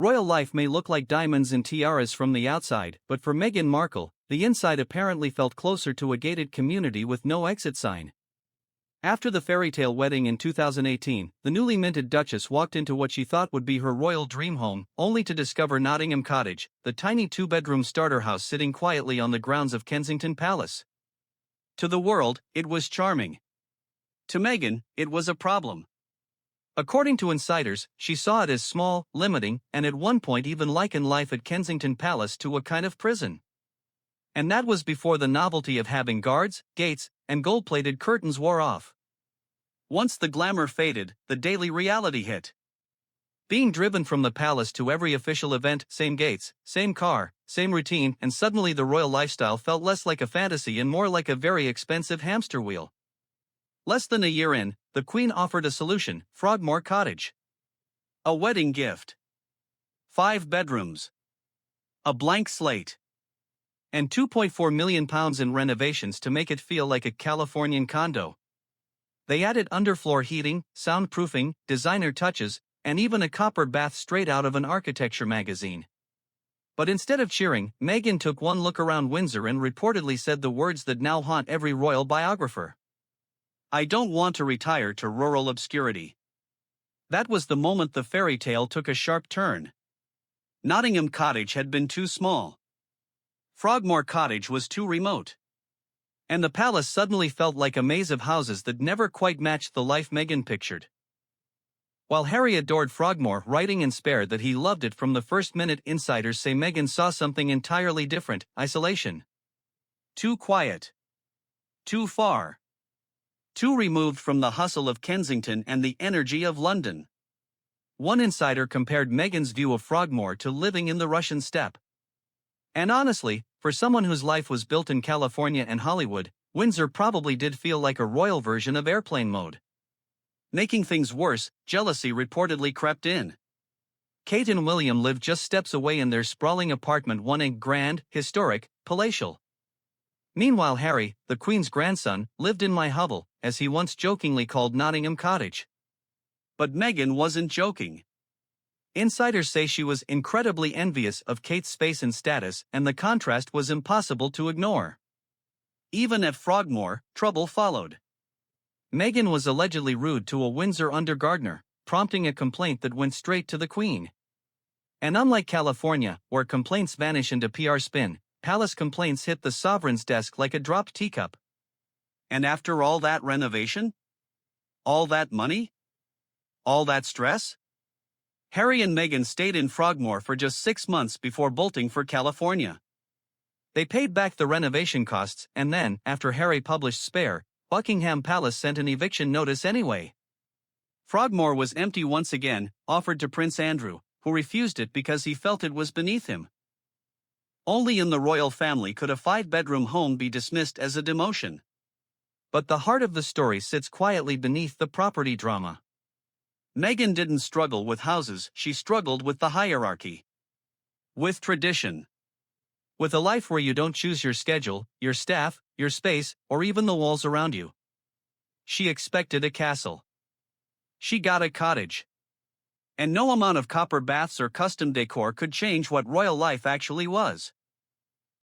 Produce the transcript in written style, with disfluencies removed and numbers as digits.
Royal life may look like diamonds and tiaras from the outside, but for Meghan Markle, the inside apparently felt closer to a gated community with no exit sign. After the fairy-tale wedding in 2018, the newly minted Duchess walked into what she thought would be her royal dream home, only to discover Nottingham Cottage, the tiny two-bedroom starter house sitting quietly on the grounds of Kensington Palace. To the world, it was charming. To Meghan, it was a problem. According to insiders, she saw it as small, limiting, and at one point even likened life at Kensington Palace to a kind of prison. And that was before the novelty of having guards, gates, and gold-plated curtains wore off. Once the glamour faded, the daily reality hit. Being driven from the palace to every official event, same gates, same car, same routine, and suddenly the royal lifestyle felt less like a fantasy and more like a very expensive hamster wheel. Less than a year in, the Queen offered a solution: Frogmore Cottage. A wedding gift. 5 bedrooms. A blank slate. And £2.4 million in renovations to make it feel like a Californian condo. They added underfloor heating, soundproofing, designer touches, and even a copper bath straight out of an architecture magazine. But instead of cheering, Meghan took one look around Windsor and reportedly said the words that now haunt every royal biographer: "I don't want to retire to rural obscurity." That was the moment the fairy tale took a sharp turn. Nottingham Cottage had been too small. Frogmore Cottage was too remote. And the palace suddenly felt like a maze of houses that never quite matched the life Meghan pictured. While Harry adored Frogmore, writing in Spare that he loved it from the first minute, insiders say Meghan saw something entirely different: isolation. Too quiet. Too far. Too removed from the hustle of Kensington and the energy of London. One insider compared Meghan's view of Frogmore to living in the Russian steppe. And honestly, for someone whose life was built in California and Hollywood, Windsor probably did feel like a royal version of airplane mode. Making things worse, jealousy reportedly crept in. Kate and William lived just steps away in their sprawling apartment, wanting grand, historic, palatial. Meanwhile, Harry, the Queen's grandson, lived in my hovel, as he once jokingly called Nottingham Cottage. But Meghan wasn't joking. Insiders say she was incredibly envious of Kate's space and status, and the contrast was impossible to ignore. Even at Frogmore, trouble followed. Meghan was allegedly rude to a Windsor undergardener, prompting a complaint that went straight to the Queen. And unlike California, where complaints vanish into PR spin, palace complaints hit the sovereign's desk like a dropped teacup. And after all that renovation? All that money? All that stress? Harry and Meghan stayed in Frogmore for just 6 months before bolting for California. They paid back the renovation costs, and then, after Harry published Spare, Buckingham Palace sent an eviction notice anyway. Frogmore was empty once again, offered to Prince Andrew, who refused it because he felt it was beneath him. Only in the royal family could a 5-bedroom home be dismissed as a demotion. But the heart of the story sits quietly beneath the property drama. Meghan didn't struggle with houses, she struggled with the hierarchy. With tradition. With a life where you don't choose your schedule, your staff, your space, or even the walls around you. She expected a castle. She got a cottage. And no amount of copper baths or custom decor could change what royal life actually was.